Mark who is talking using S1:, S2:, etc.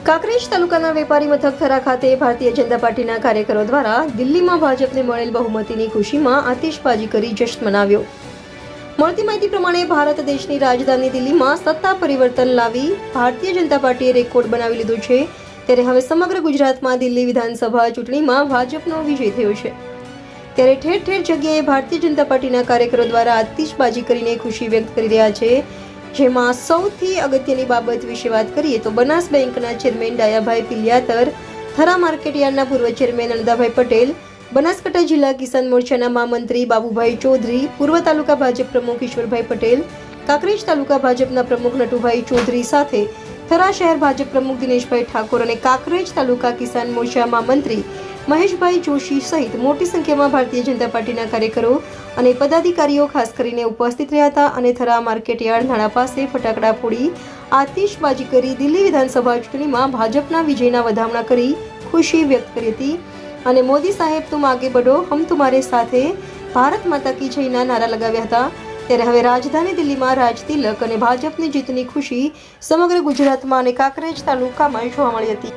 S1: કાંકરેજ તાલુકાના વેપારી મથક થરા ખાતે ભારતીય જનતા પાર્ટીના કાર્યકરો દ્વારા દિલ્હીમાં ભાજપને મળેલ બહુમતીની ખુશીમાં આતિશબાજી કરી જશ્ન મનાવ્યો। મળતી માહિતી પ્રમાણે ભારત દેશની રાજધાની દિલ્હીમાં સત્તા પરિવર્તન લાવી ભારતીય જનતા પાર્ટીએ રેકોર્ડ બનાવી લીધો છે। ત્યારે હવે સમગ્ર ગુજરાતમાં દિલ્હી વિધાનસભા ચૂંટણીમાં ભાજપનો વિજય થયો છે। ત્યારે ઠેર ઠેર જગ્યાએ ભારતીય જનતા પાર્ટીના કાર્યકરો દ્વારા આતિશબાજી કરીને ખુશી વ્યક્ત કરી રહ્યા છે। જેમાં સૌથી અગત્યની બાબત વિશે વાત કરીએ તો બનાસ બેંકના ચેરમેન ડાયાભાઈ પિલિયાતર, થરા માર્કેટયાર્ડના પૂર્વ ચેરમેન નંદાભાઈ પટેલ, બનાસકાંઠા જિલ્લા કિસાન મોરચાના મહામંત્રી બાબુભાઈ ચૌધરી, પૂર્વ તાલુકા ભાજપ પ્રમુખ ઈશ્વરભાઈ પટેલ, કાંકરેજ તાલુકા ભાજપના પ્રમુખ નટુભાઈ ચૌધરી સાથે થરા શહેર ભાજપ પ્રમુખ દિનેશભાઈ ઠાકોર અને કાંકરેજ તાલુકા કિસાન મોરચા મહામંત્રી મહેશભાઈ જોશી સહિત મોટી સંખ્યામાં ભારતીય જનતા પાર્ટીના કાર્યકરો અને પદાધિકારીઓ ખાસ કરીને ઉપસ્થિત રહ્યા હતા અને થરા માર્કેટયાર્ડ નાળા પાસે ફટાકડા ફોડી આતિશબાજી કરી દિલ્હી વિધાનસભા ચૂંટણીમાં ભાજપના વિજયના વધામણા કરી ખુશી વ્યક્ત કરી હતી અને મોદી સાહેબ તુમ આગે બઢો હમ તુમારે સાથે ભારત માતા કી જયના નારા લગાવ્યા હતા। ત્યારે હવે રાજધાની દિલ્હીમાં રાજતિલક અને ભાજપની જીતની ખુશી સમગ્ર ગુજરાતમાં અને કાંકરેજ તાલુકામાં જોવા મળી હતી।